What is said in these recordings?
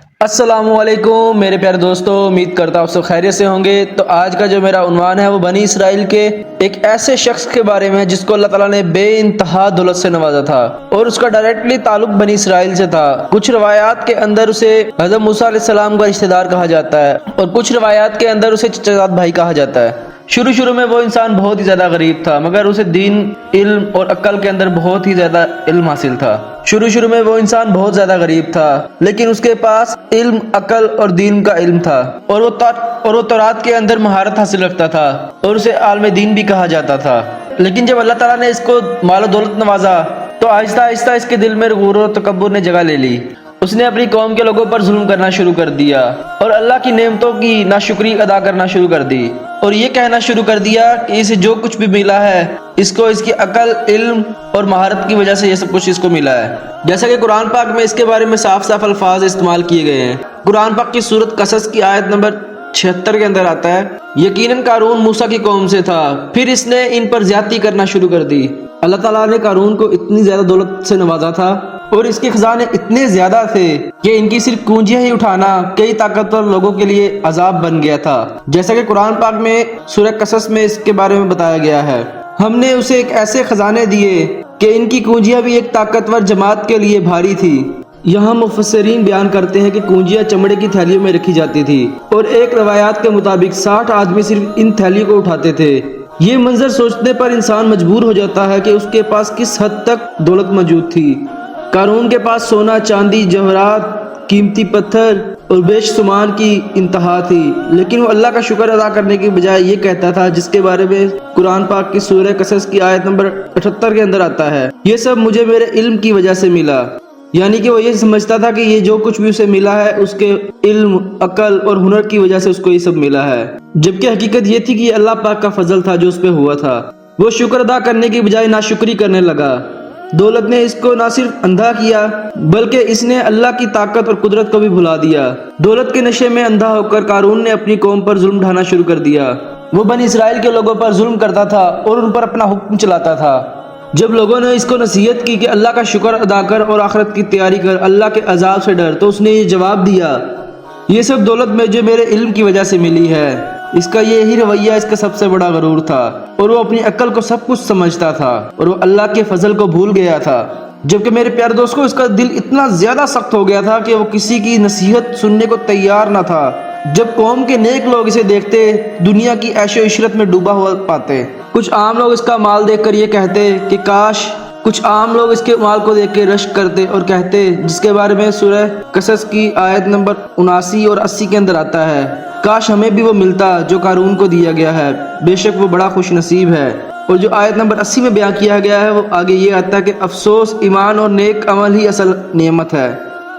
السلام علیکم میرے پیارے دوستو، امید کرتا ہوں آپ سب خیریت سے ہوں گے۔ تو آج کا جو میرا عنوان ہے وہ بنی اسرائیل کے ایک ایسے شخص کے بارے میں جس کو اللہ تعالیٰ نے بے انتہا دولت سے نوازا تھا اور اس کا ڈائریکٹلی تعلق بنی اسرائیل سے تھا۔ کچھ روایات کے اندر اسے حضرت موسیٰ علیہ السلام کا رشتہ دار کہا جاتا ہے اور کچھ روایات کے اندر اسے چچا زاد بھائی کہا جاتا ہے۔ شروع میں وہ انسان بہت ہی زیادہ غریب تھا، مگر اسے دین، علم اور عقل کے اندر بہت ہی زیادہ علم حاصل تھا۔ شروع میں وہ انسان بہت زیادہ غریب تھا، لیکن اس کے پاس علم، عقل اور دین کا علم تھا اور وہ تورات کے اندر مہارت حاصل رکھتا تھا اور اسے عالم دین بھی کہا جاتا تھا۔ لیکن جب اللہ تعالیٰ نے اس کو مال و دولت نوازا تو آہستہ آہستہ اس کے دل میں غرور و تکبر نے جگہ لے لی۔ اس نے اپنی قوم کے لوگوں پر ظلم کرنا شروع کر دیا اور اللہ کی نعمتوں کی ناشکری ادا کرنا شروع کر دی، اور یہ کہنا شروع کر دیا کہ اسے جو کچھ بھی ملا ہے اس کو اس کی عقل، علم اور مہارت کی وجہ سے یہ سب کچھ اس کو ملا ہے۔ جیسا کہ قرآن پاک میں اس کے بارے میں صاف صاف الفاظ استعمال کیے گئے ہیں۔ قرآن پاک کی سورۃ قصص کی آیت نمبر 76 کے اندر آتا ہے، یقیناً قارون موسیٰ کی قوم سے تھا، پھر اس نے ان پر زیادتی کرنا شروع کر دی۔ اللہ تعالیٰ نے قارون کو اتنی زیادہ دولت سے نوازا تھا اور اس کے خزانے اتنے زیادہ تھے کہ ان کی صرف کنجیاں ہی اٹھانا کئی طاقتور لوگوں کے لیے عذاب بن گیا تھا۔ جیسا کہ قرآن پاک میں سورہ قصص میں اس کے بارے میں بتایا گیا ہے، ہم نے اسے ایک ایسے خزانے دیے کہ ان کی کنجیاں بھی ایک طاقتور جماعت کے لیے بھاری تھی۔ یہاں مفسرین بیان کرتے ہیں کہ کنجیاں چمڑے کی تھیلیوں میں رکھی جاتی تھی اور ایک روایات کے مطابق 60 آدمی صرف ان تھیلیوں کو اٹھاتے تھے۔ یہ منظر سوچنے پر انسان مجبور ہو جاتا ہے کہ اس کے پاس کس حد تک دولت موجود تھی۔ قارون کے پاس سونا، چاندی، جواہرات، قیمتی پتھر اور بیش سامان کی انتہا تھی، لیکن وہ اللہ کا شکر ادا کرنے کی بجائے یہ کہتا تھا، جس کے بارے میں قرآن پاک کی سورہ قصص کی آیت نمبر 78 کے اندر آتا ہے، یہ سب مجھے میرے علم کی وجہ سے ملا۔ یعنی کہ وہ یہ سمجھتا تھا کہ یہ جو کچھ بھی اسے ملا ہے اس کے علم، عقل اور ہنر کی وجہ سے اس کو یہ سب ملا ہے، جبکہ حقیقت یہ تھی کہ یہ اللہ پاک کا فضل تھا جو اس پہ ہوا تھا۔ وہ شکر ادا کرنے کی بجائے ناشکری کرنے لگا۔ دولت نے اس کو نہ صرف اندھا کیا بلکہ اس نے اللہ کی طاقت اور قدرت کو بھی بھلا دیا۔ دولت کے نشے میں اندھا ہو کر قارون نے اپنی قوم پر ظلم ڈھانا شروع کر دیا۔ وہ بنی اسرائیل کے لوگوں پر ظلم کرتا تھا اور ان پر اپنا حکم چلاتا تھا۔ جب لوگوں نے اس کو نصیحت کی کہ اللہ کا شکر ادا کر اور آخرت کی تیاری کر، اللہ کے عذاب سے ڈر، تو اس نے یہ جواب دیا، یہ سب دولت مجھے میرے علم کی وجہ سے ملی ہے۔ اس کا یہی رویہ اس کا سب سے بڑا غرور تھا اور وہ اپنی عقل کو سب کچھ سمجھتا تھا اور وہ اللہ کے فضل کو بھول گیا تھا۔ جبکہ میرے پیارے دوستو، اس کا دل اتنا زیادہ سخت ہو گیا تھا کہ وہ کسی کی نصیحت سننے کو تیار نہ تھا۔ جب قوم کے نیک لوگ اسے دیکھتے دنیا کی عیش و عشرت میں ڈوبا ہوا پاتے، کچھ عام لوگ اس کا مال دیکھ کر یہ کہتے کہ کاش، کچھ عام لوگ اس کے مال کو دیکھ کے رشک کرتے اور کہتے، جس کے بارے میں سورہ قصص کی آیت نمبر 79 اور 80 کے اندر آتا ہے، کاش ہمیں بھی وہ ملتا جو قارون کو دیا گیا ہے، بے شک وہ بڑا خوش نصیب ہے۔ اور جو آیت نمبر 80 میں بیان کیا گیا ہے وہ آگے یہ آتا ہے کہ افسوس، ایمان اور نیک عمل ہی اصل نعمت ہے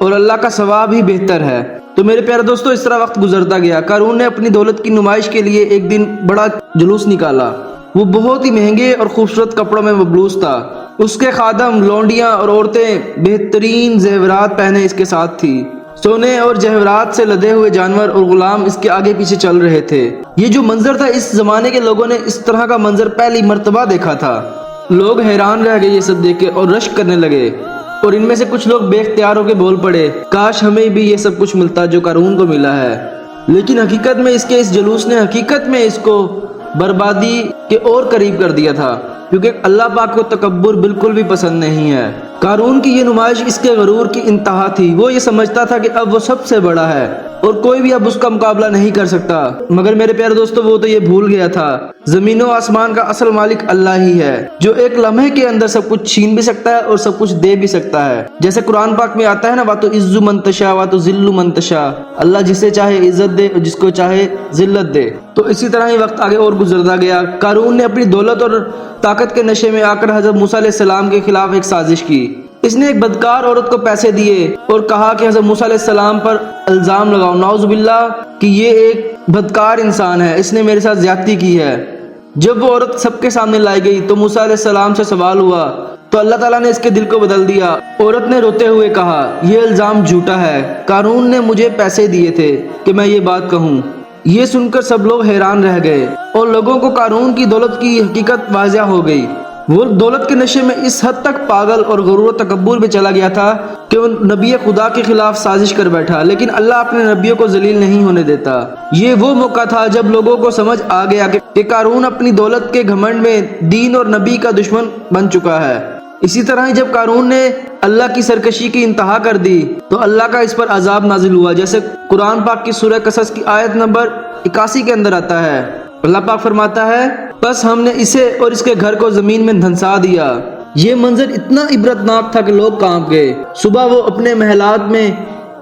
اور اللہ کا ثواب ہی بہتر ہے۔ تو میرے پیارے دوستو، اس طرح وقت گزرتا گیا۔ قارون نے اپنی دولت کی نمائش کے لیے ایک دن بڑا جلوس نکالا۔ وہ بہت ہی مہنگے اور خوبصورت کپڑوں میں ملبوس تھا۔ اس کے خادم، لونڈیاں اور عورتیں بہترین زیورات پہنے اس کے ساتھ تھی۔ سونے اور جواہرات سے لدے ہوئے جانور اور غلام اس کے آگے پیچھے چل رہے تھے۔ یہ جو منظر تھا، اس زمانے کے لوگوں نے اس طرح کا منظر پہلی مرتبہ دیکھا تھا۔ لوگ حیران رہ گئے یہ سب دیکھ کے اور رشک کرنے لگے، اور ان میں سے کچھ لوگ بے اختیار ہو کے بول پڑے، کاش ہمیں بھی یہ سب کچھ ملتا جو قارون کو ملا ہے۔ لیکن حقیقت میں اس جلوس نے حقیقت میں اس کو بربادی کے اور قریب کر دیا تھا، کیونکہ اللہ پاک کو تکبر بالکل بھی پسند نہیں ہے۔ قارون کی یہ نمائش اس کے غرور کی انتہا تھی۔ وہ یہ سمجھتا تھا کہ اب وہ سب سے بڑا ہے اور کوئی بھی اب اس کا مقابلہ نہیں کر سکتا، مگر میرے پیارے دوستو، وہ تو یہ بھول گیا تھا زمین و آسمان کا اصل مالک اللہ ہی ہے، جو ایک لمحے کے اندر سب کچھ چھین بھی سکتا ہے اور سب کچھ دے بھی سکتا ہے۔ جیسے قرآن پاک میں آتا ہے نا، وَتُعِزُّ مَن تَشَاءُ وَتُذِلُّ مَن تَشَاءُ، اللہ جسے چاہے عزت دے اور جس کو چاہے ذلت دے۔ تو اسی طرح ہی وقت آگے اور گزرتا گیا۔ قارون نے اپنی دولت اور طاقت کے نشے میں آ کر حضرت موسیٰ علیہ السلام کے خلاف ایک سازش کی۔ اس نے ایک بدکار عورت کو پیسے دیے اور کہا کہ حضرت موسیٰ علیہ السلام پر الزام لگاؤ، نعوذ باللہ، کہ یہ ایک بدکار انسان ہے، اس نے میرے ساتھ زیادتی کی ہے۔ جب وہ عورت سب کے سامنے لائی گئی تو موسیٰ علیہ السلام سے سوال ہوا تو اللہ تعالیٰ نے اس کے دل کو بدل دیا۔ عورت نے روتے ہوئے کہا، یہ الزام جھوٹا ہے، قارون نے مجھے پیسے دیے تھے کہ میں یہ بات کہوں۔ یہ سن کر سب لوگ حیران رہ گئے اور لوگوں کو قارون کی دولت کی حقیقت واضح ہو گئی۔ وہ دولت کے نشے میں اس حد تک پاگل اور غرور و تکبر میں چلا گیا تھا کہ وہ نبی خدا کے خلاف سازش کر بیٹھا، لیکن اللہ اپنے نبیوں کو ذلیل نہیں ہونے دیتا۔ یہ وہ موقع تھا جب لوگوں کو سمجھ آ گیا کہ قارون اپنی دولت کے گھمنڈ میں دین اور نبی کا دشمن بن چکا ہے۔ اسی طرح ہی جب قارون نے اللہ کی سرکشی کی انتہا کر دی تو اللہ کا اس پر عذاب نازل ہوا، جیسے قرآن پاک کی سورہ قصص کی آیت نمبر 81 کے اندر آتا ہے۔ اللہ پاک فرماتا ہے، بس ہم نے اسے اور اس کے گھر کو زمین میں دھنسا دیا۔ یہ منظر اتنا عبرتناک تھا کہ لوگ کانپ گئے۔ صبح وہ اپنے محلات میں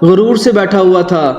غرور سے بیٹھا ہوا تھا،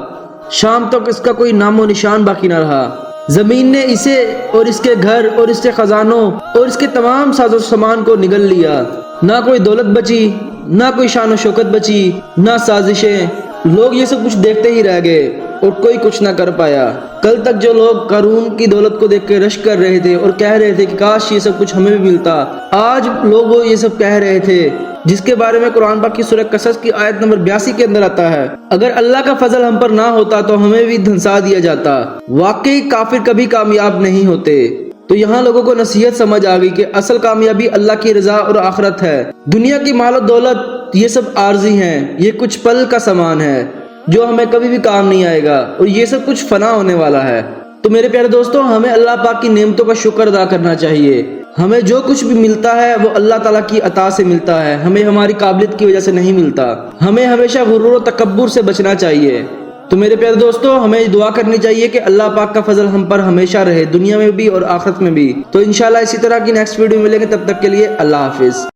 شام تک اس کا کوئی نام و نشان باقی نہ رہا۔ زمین نے اسے اور اس کے گھر اور اس کے خزانوں اور اس کے تمام ساز و سامان کو نگل لیا۔ نہ کوئی دولت بچی، نہ کوئی شان و شوکت بچی، نہ سازشیں۔ لوگ یہ سب کچھ دیکھتے ہی رہ گئے اور کوئی کچھ نہ کر پایا۔ کل تک جو لوگ قارون کی دولت کو دیکھ کے رشک کر رہے تھے اور کہہ رہے تھے کہ کاش یہ سب کچھ ہمیں بھی ملتا، آج لوگ وہ یہ سب کہہ رہے تھے جس کے بارے میں قرآن پاک کی سورہ قصص کی آیت نمبر 82 کے اندر آتا ہے، اگر اللہ کا فضل ہم پر نہ ہوتا تو ہمیں بھی دھنسا دیا جاتا۔ واقعی کافر کبھی کامیاب نہیں ہوتے۔ تو یہاں لوگوں کو نصیحت سمجھ آ گئی کہ اصل کامیابی اللہ کی رضا اور آخرت ہے۔ دنیا کی مال و دولت یہ سب عارضی ہیں، یہ کچھ پل کا سامان ہے جو ہمیں کبھی بھی کام نہیں آئے گا، اور یہ سب کچھ فنا ہونے والا ہے۔ تو میرے پیارے دوستوں، ہمیں اللہ پاک کی نعمتوں کا شکر ادا کرنا چاہیے۔ ہمیں جو کچھ بھی ملتا ہے وہ اللہ تعالیٰ کی عطا سے ملتا ہے، ہمیں ہماری قابلیت کی وجہ سے نہیں ملتا۔ ہمیں ہمیشہ غرور و تکبر سے بچنا چاہیے۔ تو میرے پیارے دوستوں، ہمیں دعا کرنی چاہیے کہ اللہ پاک کا فضل ہم پر ہمیشہ رہے، دنیا میں بھی اور آخرت میں بھی۔ تو انشاءاللہ اسی طرح کی نیکسٹ ویڈیو ملیں گے، تب تک کے لیے اللہ حافظ۔